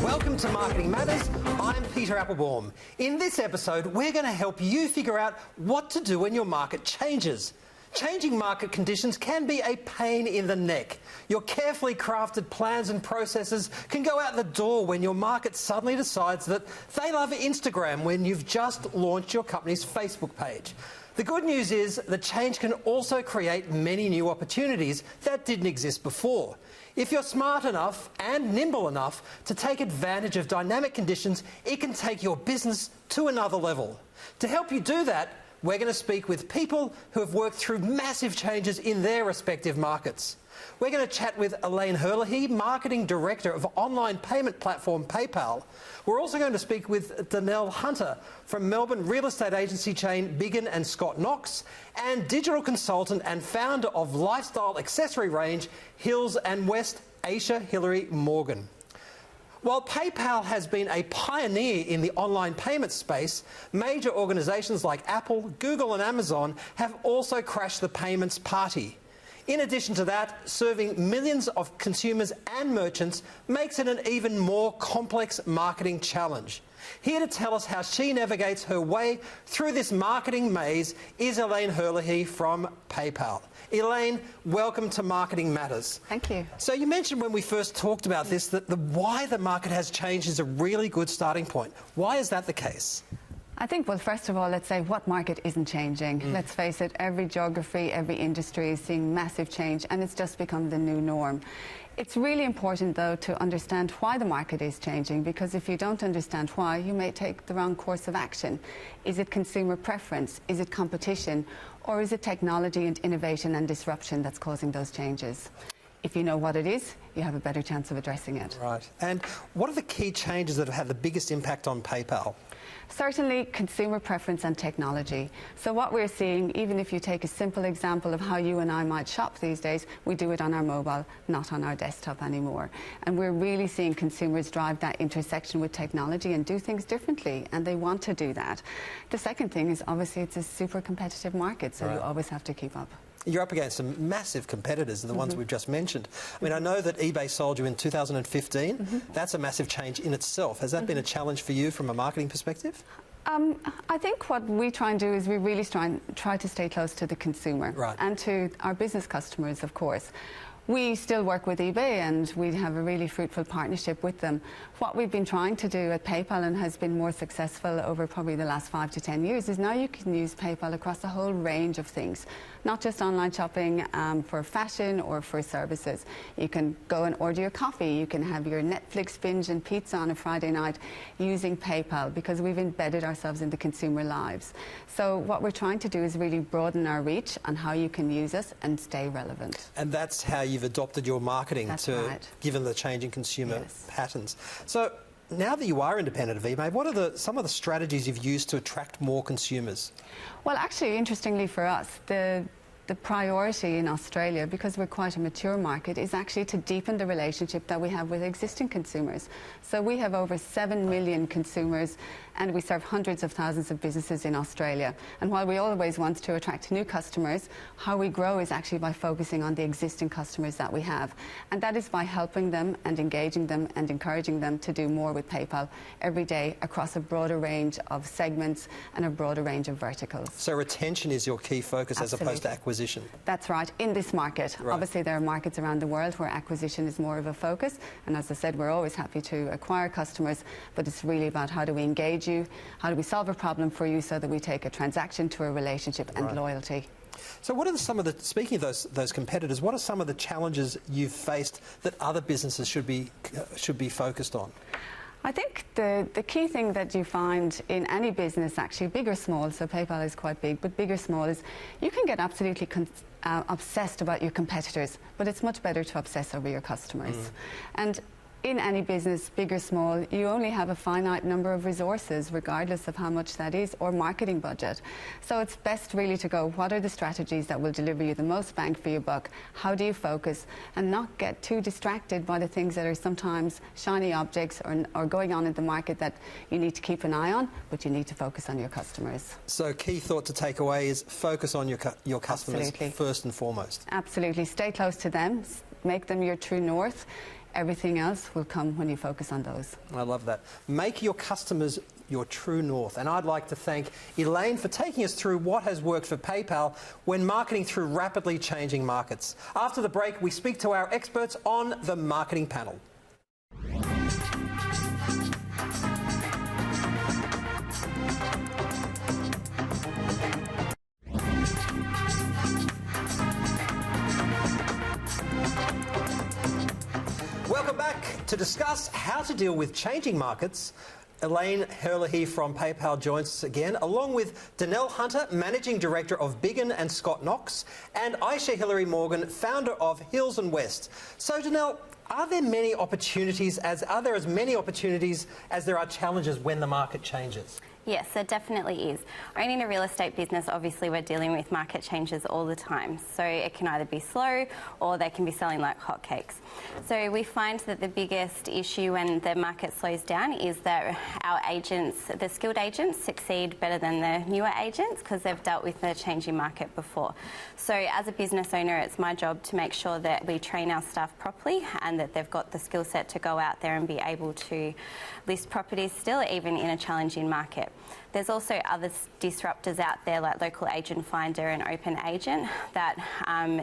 Welcome to Marketing Matters. I'm Peter Applebaum. In this episode, we're going to help you figure out what to do when your market changes. Changing market conditions can be a pain in the neck. Your carefully crafted plans and processes can go out the door when your market suddenly decides that they love Instagram when you've just launched your company's Facebook page. The good news is that change can also create many new opportunities that didn't exist before. If you're smart enough and nimble enough to take advantage of dynamic conditions, it can take your business to another level. To help you do that, we're going to speak with people who have worked through massive changes in their respective markets. We're going to chat with Elaine Herlihy, Marketing Director of online payment platform PayPal. We're also going to speak with Danelle Hunter from Melbourne real estate agency chain Biggin & Scott Knox and digital consultant and founder of lifestyle accessory range Hills & West, Aisha Hillary Morgan. While PayPal has been a pioneer in the online payment space, major organisations like Apple, Google and Amazon have also crashed the payments party. In addition to that, serving millions of consumers and merchants makes it an even more complex marketing challenge. Here to tell us how she navigates her way through this marketing maze is Elaine Herlihy from PayPal. Elaine, welcome to Marketing Matters. Thank you. So you mentioned when we first talked about this that the why the market has changed is a really good starting point. Why is that the case? I think, well, first of all, let's say what market isn't changing. Let's face it, every geography, every industry is seeing massive change, and it's just become the new norm. It's really important, though, to understand why the market is changing, because if you don't understand why, you may take the wrong course of action. Is it consumer preference? Is it competition? Or is it technology and innovation and disruption that's causing those changes? If you know what it is, you have a better chance of addressing it. Right. And what are the key changes that have had the biggest impact on PayPal? Certainly consumer preference and technology. So what we're seeing, even if you take a simple example of how you and I might shop these days, we do it on our mobile, not on our desktop anymore. And we're really seeing consumers drive that intersection with technology and do things differently, and they want to do that. The second thing is obviously it's a super competitive market, so you always have to keep up. You're up against some massive competitors, the ones we've just mentioned. I mean, I know that eBay sold you in 2015. That's a massive change in itself. Has that been a challenge for you from a marketing perspective? I think what we try and do is we really try to stay close to the consumer and to our business customers, of course. We still work with eBay and we have a really fruitful partnership with them. What we've been trying to do at PayPal and has been more successful over probably the last 5 to 10 years is now you can use PayPal across a whole range of things, not just online shopping for fashion or for services. You can go and order your coffee, you can have your Netflix binge and pizza on a Friday night using PayPal because we've embedded ourselves in the consumer lives. So what we're trying to do is really broaden our reach on how you can use us and stay relevant. And that's how you've adopted your marketing given the changing consumer patterns. So now that you are independent of eBay, what are some of the strategies you've used to attract more consumers? Well, actually, interestingly for us, the priority in Australia, because we're quite a mature market, is actually to deepen the relationship that we have with existing consumers. So we have over 7 million consumers and we serve hundreds of thousands of businesses in Australia. And while we always want to attract new customers, how we grow is actually by focusing on the existing customers that we have. And that is by helping them and engaging them and encouraging them to do more with PayPal every day across a broader range of segments and a broader range of verticals. So retention is your key focus as opposed to acquisition? That's right, in this market. Obviously there are markets around the world where acquisition is more of a focus, and as I said, we're always happy to acquire customers, but it's really about how do we engage you, how do we solve a problem for you so that we take a transaction to a relationship and loyalty. So what are some of the, speaking of those competitors, what are some of the challenges you've faced that other businesses should be focused on? I think the key thing that you find in any business, actually big or small, so PayPal is quite big, but big or small, is you can get absolutely obsessed about your competitors, but it's much better to obsess over your customers. And in any business, big or small, you only have a finite number of resources, regardless of how much that is, or marketing budget. So it's best really to go, what are the strategies that will deliver you the most bang for your buck? How do you focus? And not get too distracted by the things that are sometimes shiny objects or going on in the market that you need to keep an eye on, but you need to focus on your customers. So key thought to take away is focus on your customers first and foremost. Absolutely. Stay close to them. Make them your true north. Everything else will come when you focus on those. I love that. Make your customers your true north. And I'd like to thank Elaine for taking us through what has worked for PayPal when marketing through rapidly changing markets. After the break, we speak to our experts on the marketing panel. Welcome back. To discuss how to deal with changing markets, Elaine Herlihy from PayPal joins us again, along with Danelle Hunter, Managing Director of Biggin & Scott Knox, and Aisha Hilary Morgan, founder of Hills & West. So, Danelle, are there many opportunities, are there as many opportunities as there are challenges when the market changes? Yes, there definitely is. Owning a real estate business, obviously we're dealing with market changes all the time. So it can either be slow or they can be selling like hotcakes. So we find that the biggest issue when the market slows down is that our agents, the skilled agents, succeed better than the newer agents because they've dealt with the changing market before. So as a business owner, it's my job to make sure that we train our staff properly and that they've got the skill set to go out there and be able to list properties still, even in a challenging market. There's also other disruptors out there like Local Agent Finder and Open Agent that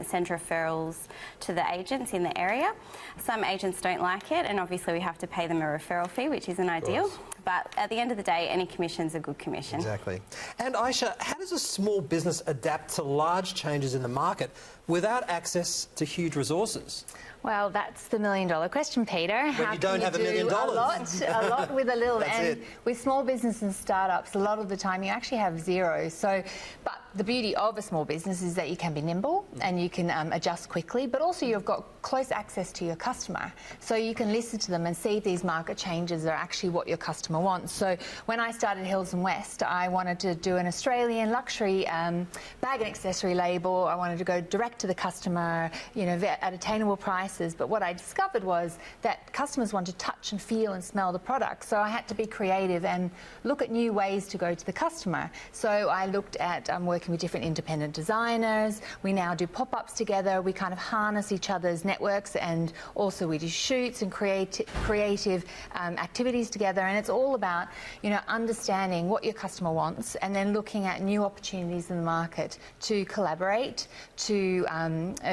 send referrals to the agents in the area. Some agents don't like it, and obviously we have to pay them a referral fee, which isn't ideal. But at the end of the day, any commission's a good commission. Exactly. And Aisha, how does a small business adapt to large changes in the market without access to huge resources? Well, that's the million-dollar question, Peter. When you don't have $1 million. A lot with a little. And with small business and startups, a lot of the time you actually have zero. So, but the beauty of a small business is that you can be nimble and you can adjust quickly, but also you've got close access to your customer. So you can listen to them and see if these market changes are actually what your customer wants. So when I started Hills & West, I wanted to do an Australian luxury bag and accessory label. I wanted to go direct to the customer, you know, at attainable prices. But what I discovered was that customers want to touch and feel and smell the product. So I had to be creative and look at new ways to go to the customer. So I looked at working with different independent designers. We now do pop-ups together. We kind of harness each other's networks, and also we do shoots and creative activities together. And it's all about, you know, understanding what your customer wants and then looking at new opportunities in the market to collaborate, to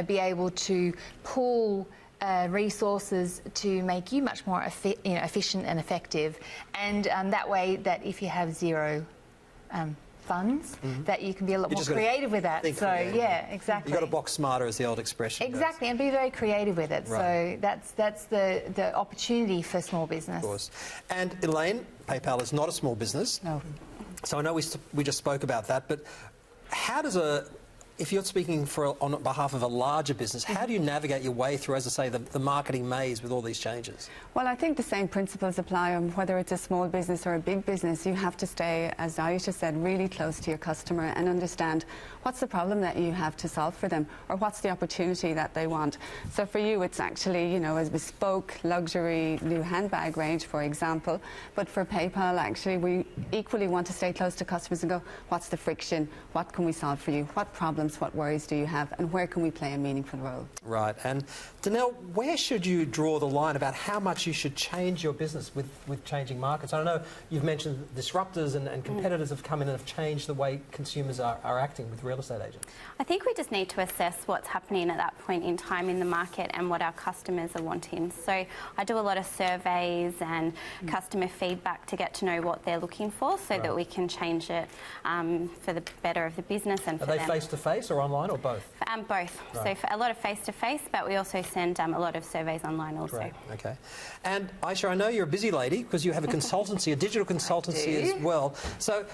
be able to pool resources to make you much more efficient and effective, and that way that if you have zero funds, that you can be a lot more creative with that. So yeah, exactly. You've got to box smarter, as the old expression exactly, and be very creative with it. Right. So that's the opportunity for small business. Of course. And Elaine, PayPal is not a small business. No. So I know we just spoke about that, but how does if you're speaking on behalf of a larger business, how do you navigate your way through, as I say, the marketing maze with all these changes? Well, I think the same principles apply on whether it's a small business or a big business. You have to stay, as Aisha said, really close to your customer and understand what's the problem that you have to solve for them, or what's the opportunity that they want. So for you, it's actually, you know, a bespoke luxury new handbag range, for example. But for PayPal, actually, we equally want to stay close to customers and go, what's the friction? What can we solve for you? What problems, what worries do you have, and where can we play a meaningful role? Right. And Danelle, where should you draw the line about how much you should change your business with changing markets? I know you've mentioned disruptors and competitors have come in and have changed the way consumers are acting with real estate agents. I think we just need to assess what's happening at that point in time in the market and what our customers are wanting. So I do a lot of surveys and customer feedback to get to know what they're looking for, so that we can change it for the better of the business and for them. Are they face-to-face or online, or both? Both. Right. So for a lot of face-to-face, but we also send a lot of surveys online also. Great. Okay. And Aisha, I know you're a busy lady because you have a consultancy, a digital consultancy as well. So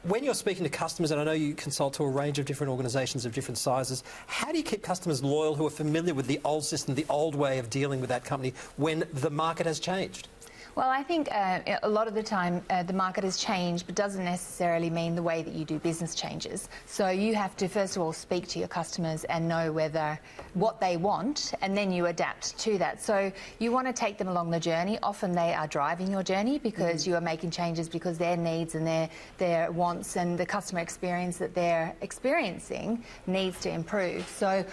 when you're speaking to customers, and I know you consult to a range of different organisations of different sizes, how do you keep customers loyal who are familiar with the old system, the old way of dealing with that company when the market has changed? Well, I think a lot of the time the market has changed, but doesn't necessarily mean the way that you do business changes. So you have to first of all speak to your customers and know what they want, and then you adapt to that. So you want to take them along the journey. Often they are driving your journey because you are making changes because their needs and their wants and the customer experience that they're experiencing needs to improve. So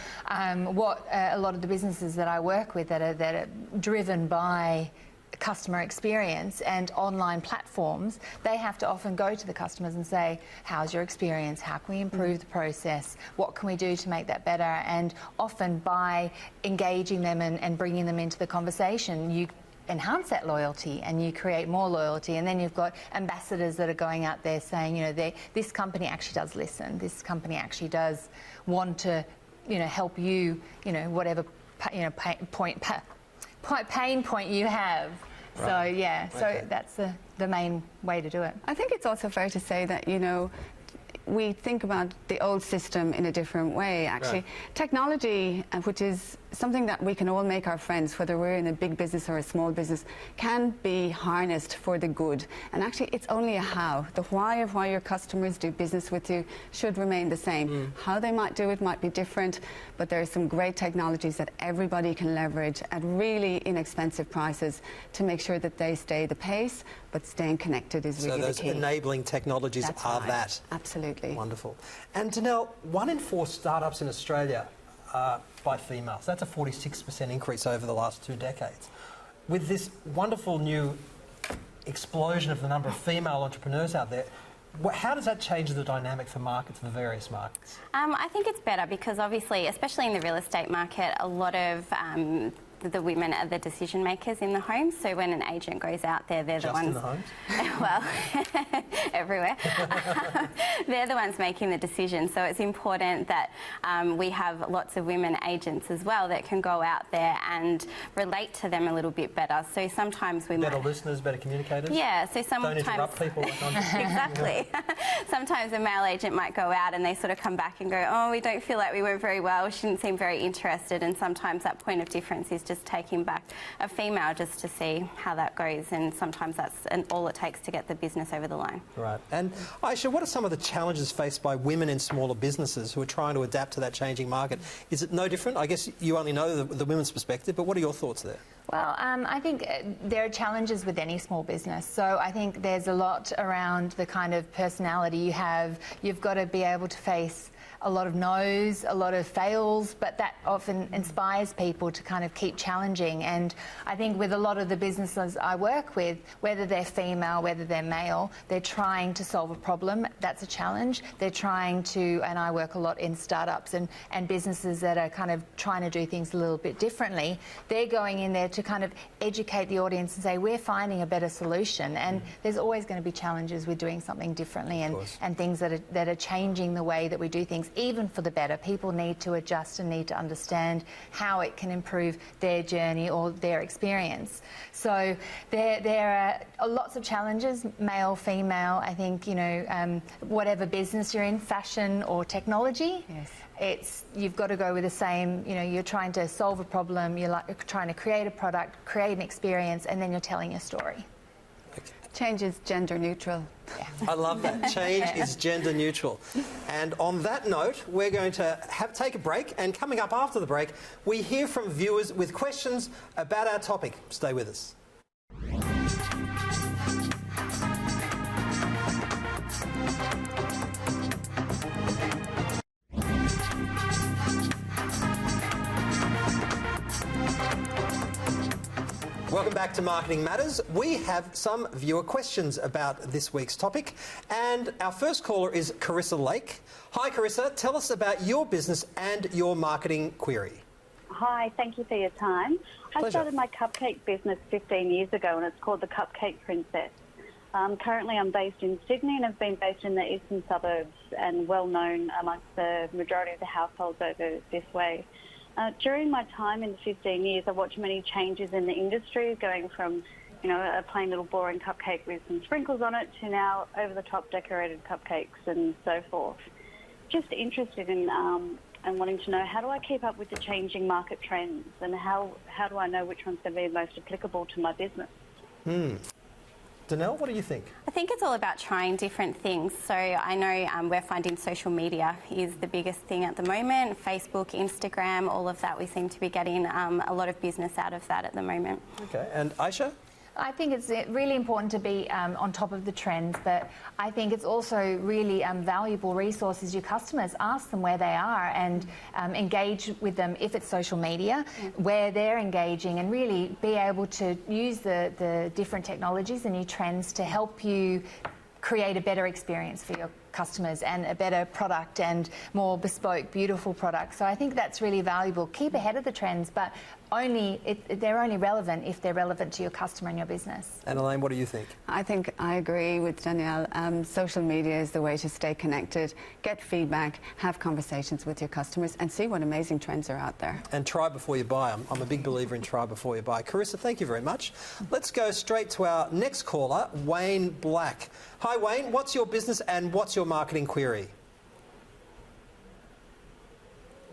what a lot of the businesses that I work with that are driven by customer experience and online platforms, they have to often go to the customers and say, how's your experience? How can we improve the process? What can we do to make that better? And often by engaging them and bringing them into the conversation, you enhance that loyalty and you create more loyalty. And then you've got ambassadors that are going out there saying, you know, this company actually does listen. This company actually does want to, you know, help you, you know, whatever, you know, pain point you have. Right. So yeah, so that's the main way to do it. I think it's also fair to say that, you know, we think about the old system in a different way, actually. Right. Technology, which is something that we can all make our friends, whether we're in a big business or a small business, can be harnessed for the good. And actually, it's only a how. The why of why your customers do business with you should remain the same. How they might do it might be different, but there are some great technologies that everybody can leverage at really inexpensive prices to make sure that they stay the pace, but staying connected is really the key. So those enabling technologies are that. Absolutely. Wonderful. And Danelle, 1 in 4 startups in Australia are by females. That's a 46% increase over the last 2 decades. With this wonderful new explosion of the number of female entrepreneurs out there, how does that change the dynamic for markets, for various markets? I think it's better because obviously, especially in the real estate market, a lot of the women are the decision makers in the homes. So when an agent goes out there, they're the ones. In the homes? Well, everywhere. They're the ones making the decision. So it's important that we have lots of women agents as well that can go out there and relate to them a little bit better. So sometimes we better listeners, better communicators. Yeah. So sometimes don't interrupt people. Exactly. Sometimes a male agent might go out and they sort of come back and go, oh, we don't feel like we went very well. She didn't seem very interested. And sometimes that point of difference is just taking back a female just to see how that goes, and sometimes that's all it takes to get the business over the line. Right. And Aisha, what are some of the challenges faced by women in smaller businesses who are trying to adapt to that changing market? Is it no different? I guess you only know the women's perspective, but what are your thoughts there? Well, I think there are challenges with any small business. So I think there's a lot around the kind of personality you have. You've got to be able to face a lot of no's, a lot of fails, but that often inspires people to kind of keep challenging. And I think with a lot of the businesses I work with, whether they're female, whether they're male, they're trying to solve a problem. That's a challenge. They're trying to, and I work a lot in startups and businesses that are kind of trying to do things a little bit differently. They're going in there to kind of educate the audience and say, we're finding a better solution. And there's always going to be challenges with doing something differently and things that are changing the way that we do things, even for the better. People need to adjust and need to understand how it can improve their journey or their experience. So there are lots of challenges, male, female. I think, you know, whatever business you're in, fashion or technology, you've got to go with the same, you know, you're trying to solve a problem, you're trying to create a product, create an experience, and then you're telling a story. Change is gender neutral. Yeah. I love that. Change is gender neutral. And on that note, we're going to take a break, and coming up after the break, we hear from viewers with questions about our topic. Stay with us. Welcome back to Marketing Matters. We have some viewer questions about this week's topic, and our first caller is Carissa Lake. Hi Carissa, tell us about your business and your marketing query. Hi, thank you for your time. Pleasure. I started my cupcake business 15 years ago, and it's called the Cupcake Princess. Currently I'm based in Sydney and have been based in the eastern suburbs and well known amongst the majority of the households over this way. During my time in the 15 years, I watched many changes in the industry, going from, you know, a plain little boring cupcake with some sprinkles on it to now over-the-top decorated cupcakes and so forth. Just interested in and wanting to know, how do I keep up with the changing market trends, and how do I know which one's going to be most applicable to my business? Danelle, what do you think? I think it's all about trying different things. So I know we're finding social media is the biggest thing at the moment. Facebook, Instagram, all of that. We seem to be getting a lot of business out of that at the moment. Okay, and Aisha? I think it's really important to be on top of the trends, but I think it's also really valuable resources. Your customers, ask them where they are and engage with them if it's social media, where they're engaging, and really be able to use the different technologies, the new trends, to help you create a better experience for your customers and a better product and more bespoke, beautiful product. So I think that's really valuable. Keep ahead of the trends, but they're only relevant if they're relevant to your customer and your business. And Elaine, what do you think? I think I agree with Danielle. Social media is the way to stay connected, get feedback, have conversations with your customers and see what amazing trends are out there. And try before you buy. I'm a big believer in try before you buy. Carissa, thank you very much. Let's go straight to our next caller, Wayne Black. Hi Wayne, what's your business and what's your marketing query?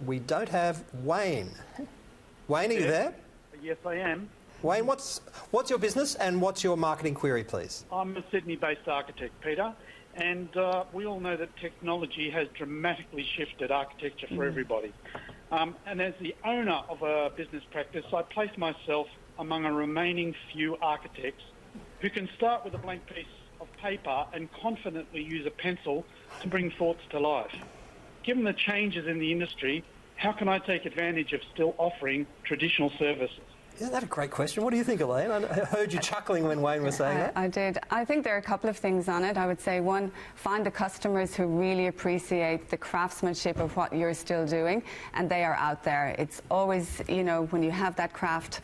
We don't have Wayne. Wayne, are you there? Yes, I am. Wayne, what's your business and what's your marketing query, please? I'm a Sydney-based architect, Peter, and we all know that technology has dramatically shifted architecture for everybody. And as the owner of a business practice, I place myself among a remaining few architects who can start with a blank piece of paper and confidently use a pencil to bring thoughts to life. Given the changes in the industry, how can I take advantage of still offering traditional services? Isn't that a great question? What do you think, Elaine? I heard you chuckling when Wayne was saying that. I did. I think there are a couple of things on it. I would say, one, find the customers who really appreciate the craftsmanship of what you're still doing, and they are out there. It's always, you know, when you have that craft,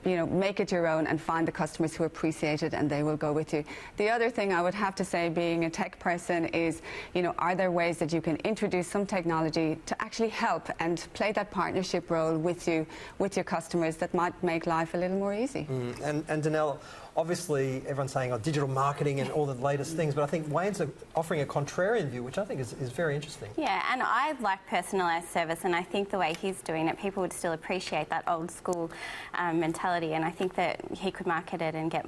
you know, make it your own and find the customers who appreciate it and they will go with you. The other thing I would have to say, being a tech person, is, you know, are there ways that you can introduce some technology to actually help and play that partnership role with you, with your customers, that might make life a little more easy. And Danelle, obviously everyone's saying digital marketing and all the latest things, but I think Wayne's offering a contrarian view, which I think is very interesting. Yeah, and I like personalised service, and I think the way he's doing it, people would still appreciate that old school mentality, and I think that he could market it and get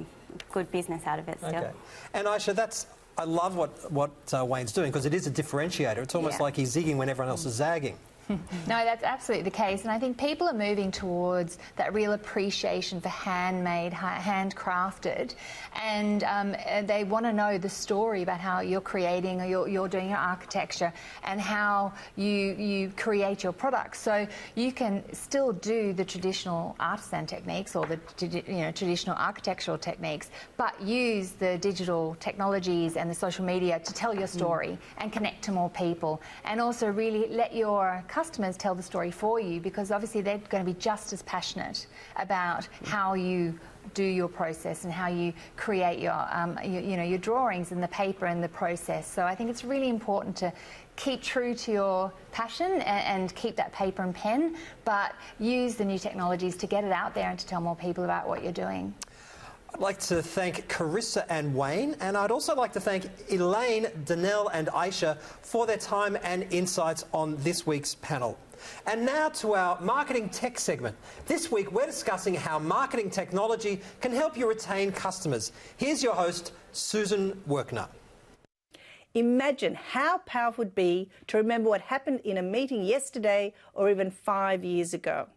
good business out of it still. Okay. And Aisha, I love what Wayne's doing, because it is a differentiator. It's almost like he's zigging when everyone else is zagging. No, that's absolutely the case, and I think people are moving towards that real appreciation for handmade, handcrafted, and they want to know the story about how you're creating, or you're doing your architecture, and how you create your products. So you can still do the traditional artisan techniques or the traditional architectural techniques, but use the digital technologies and the social media to tell your story and connect to more people, and also really let your customers tell the story for you, because obviously they're going to be just as passionate about how you do your process and how you create your drawings and the paper and the process. So I think it's really important to keep true to your passion and keep that paper and pen, but use the new technologies to get it out there and to tell more people about what you're doing. I'd like to thank Carissa and Wayne, and I'd also like to thank Elaine, Danelle and Aisha for their time and insights on this week's panel. And now to our marketing tech segment. This week we're discussing how marketing technology can help you retain customers. Here's your host, Susan Workner. Imagine how powerful it would be to remember what happened in a meeting yesterday or even 5 years ago.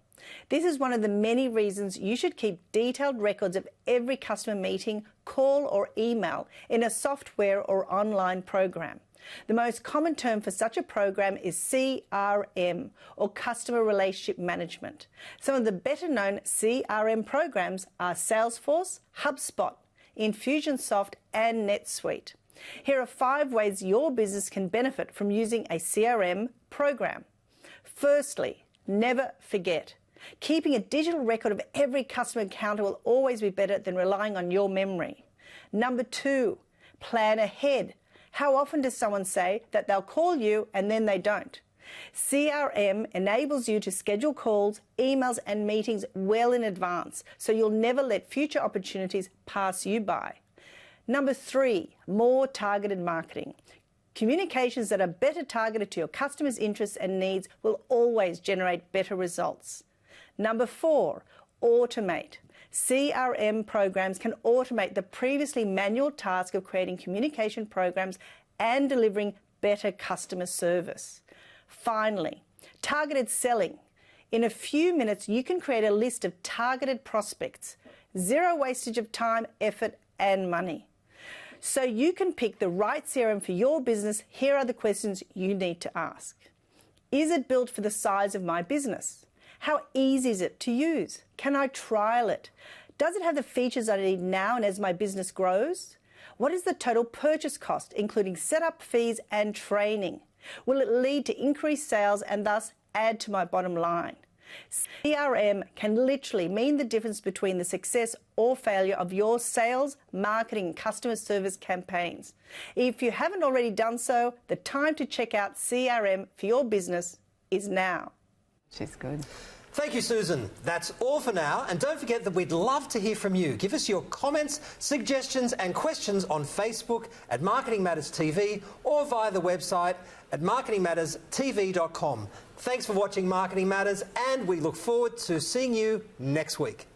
This is one of the many reasons you should keep detailed records of every customer meeting, call or email in a software or online program. The most common term for such a program is CRM, or Customer Relationship Management. Some of the better known CRM programs are Salesforce, HubSpot, Infusionsoft and NetSuite. Here are 5 ways your business can benefit from using a CRM program. Firstly, never forget. Keeping a digital record of every customer encounter will always be better than relying on your memory. Number 2, plan ahead. How often does someone say that they'll call you and then they don't? CRM enables you to schedule calls, emails and meetings well in advance, so you'll never let future opportunities pass you by. Number 3, more targeted marketing. Communications that are better targeted to your customers' interests and needs will always generate better results. Number 4, automate. CRM programs can automate the previously manual task of creating communication programs and delivering better customer service. Finally, targeted selling. In a few minutes, you can create a list of targeted prospects. Zero wastage of time, effort, and money. So you can pick the right CRM for your business. Here are the questions you need to ask. Is it built for the size of my business? How easy is it to use? Can I trial it? Does it have the features I need now and as my business grows? What is the total purchase cost, including setup fees and training? Will it lead to increased sales and thus add to my bottom line? CRM can literally mean the difference between the success or failure of your sales, marketing, and customer service campaigns. If you haven't already done so, the time to check out CRM for your business is now. She's good. Thank you, Susan. That's all for now. And don't forget that we'd love to hear from you. Give us your comments, suggestions and questions on Facebook at Marketing Matters TV or via the website at marketingmatterstv.com. Thanks for watching Marketing Matters, and we look forward to seeing you next week.